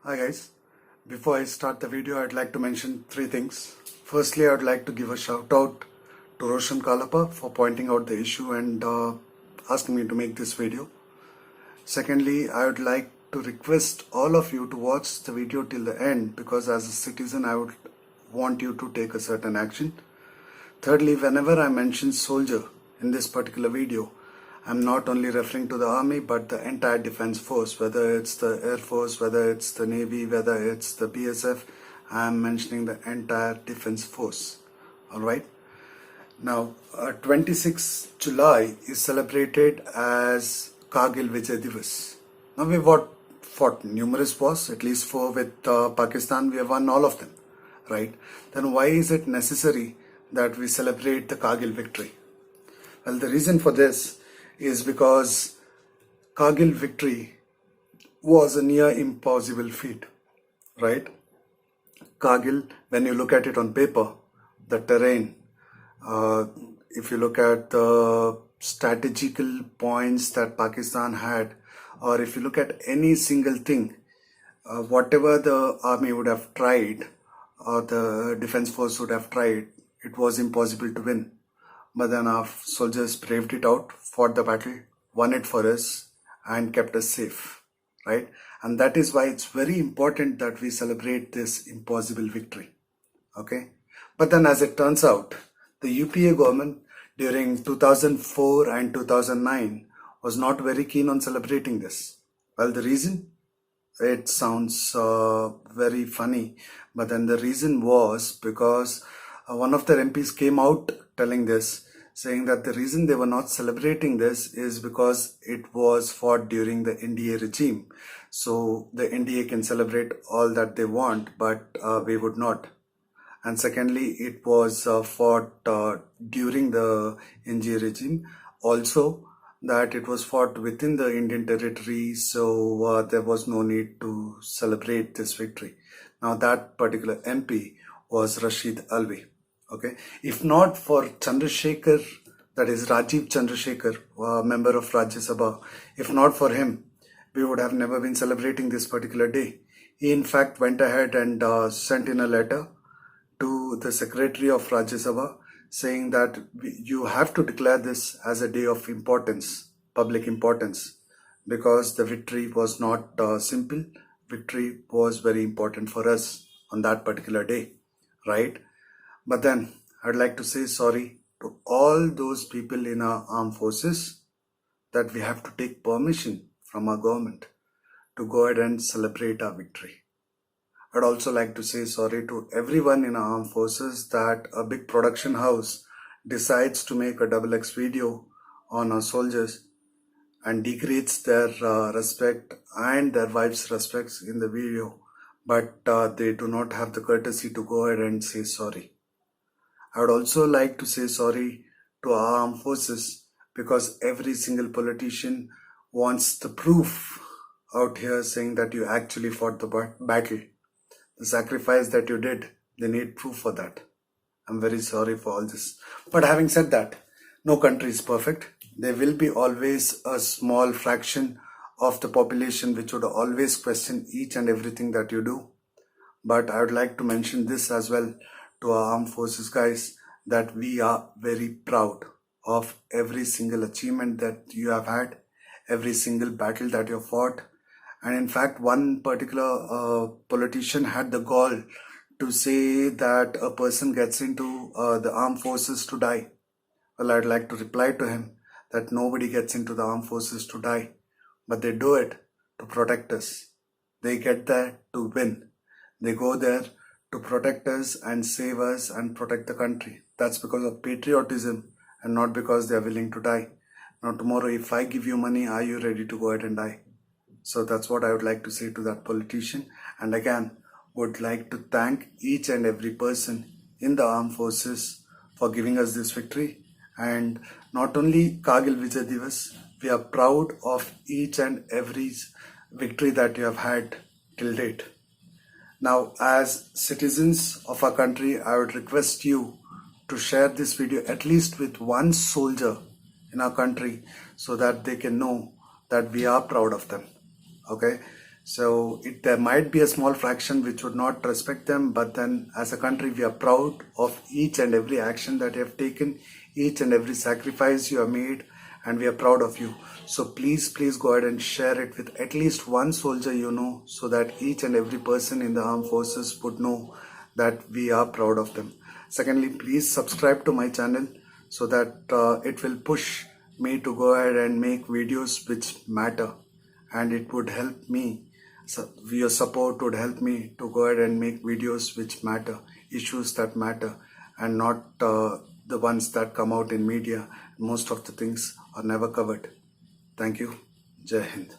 Hi guys, before I start the video I'd like to mention three things. Firstly, I'd like to give a shout out to Roshan Kalapa for pointing out the issue and asking me to make this video. Secondly, I would like to request all of you to watch the video till the end because as a citizen I would want you to take a certain action. Thirdly, whenever I mention soldier in this particular video, I'm not only referring to the army but the entire defense force, whether it's the air force, whether it's the navy, whether it's the BSF. I'm mentioning the entire defense force. Alright. Now 26 July is celebrated as Kargil Vijay Divas. Now we've fought numerous wars, at least 4 with Pakistan. We have won all of them, right? Then why is it necessary that we celebrate the Kargil victory? Well, the reason for this is because Kargil victory was a near impossible feat, right? Kargil, when you look at it on paper, the terrain, if you look at the strategical points that Pakistan had, or if you look at any single thing, whatever the army would have tried, or the defense force would have tried, it was impossible to win. But then our soldiers braved it out, fought the battle, won it for us, and kept us safe, right? And that is why it's very important that we celebrate this impossible victory, okay? But then as it turns out, the UPA government during 2004 and 2009 was not very keen on celebrating this. Well, the reason? It sounds very funny, but then the reason was because one of their MPs came out telling this, saying that the reason they were not celebrating this is because it was fought during the NDA regime. So the NDA can celebrate all that they want, but we would not. And secondly, it was fought during the NDA regime. Also, that it was fought within the Indian territory, so there was no need to celebrate this victory. Now that particular MP was Rashid Alvi. Okay, if not for Chandrasekhar, that is Rajiv Chandrasekhar, member of Rajya Sabha, if not for him, we would have never been celebrating this particular day. He in fact went ahead and sent in a letter to the Secretary of Rajya Sabha saying that you have to declare this as a day of importance, public importance, because the victory was not simple. Victory was very important for us on that particular day, right? But then I'd like to say sorry to all those people in our armed forces that we have to take permission from our government to go ahead and celebrate our victory. I'd also like to say sorry to everyone in our armed forces that a big production house decides to make a XXX video on our soldiers and degrades their respect and their wives' respects in the video, but they do not have the courtesy to go ahead and say sorry. I would also like to say sorry to our armed forces because every single politician wants the proof out here saying that you actually fought the battle. The sacrifice that you did, they need proof for that. I'm very sorry for all this. But having said that, no country is perfect. There will be always a small fraction of the population which would always question each and everything that you do. But I would like to mention this as well to our armed forces guys, that we are very proud of every single achievement that you have had, every single battle that you have fought. And in fact, one particular politician had the gall to say that a person gets into the armed forces to die. Well, I'd like to reply to him that nobody gets into the armed forces to die, but they do it to protect us. They get there to win. They go there to protect us and save us and protect the country. That's because of patriotism and not because they are willing to die. Now tomorrow if I give you money, are you ready to go ahead and die? So that's what I would like to say to that politician. And again, would like to thank each and every person in the armed forces for giving us this victory. And not only Kargil Vijay Divas, we are proud of each and every victory that you have had till date. Now, as citizens of our country, I would request you to share this video at least with one soldier in our country so that they can know that we are proud of them. Okay, So there might be a small fraction which would not respect them, but then as a country we are proud of each and every action that you have taken, each and every sacrifice you have made, and we are proud of you. So please go ahead and share it with at least one soldier you know, so that each and every person in the armed forces would know that we are proud of them. Secondly, please subscribe to my channel so that it will push me to go ahead and make videos which matter, and it would help me. So your support would help me to go ahead and make videos which matter, issues that matter, and not the ones that come out in media. Most of the things are never covered. Thank you. Jai Hind.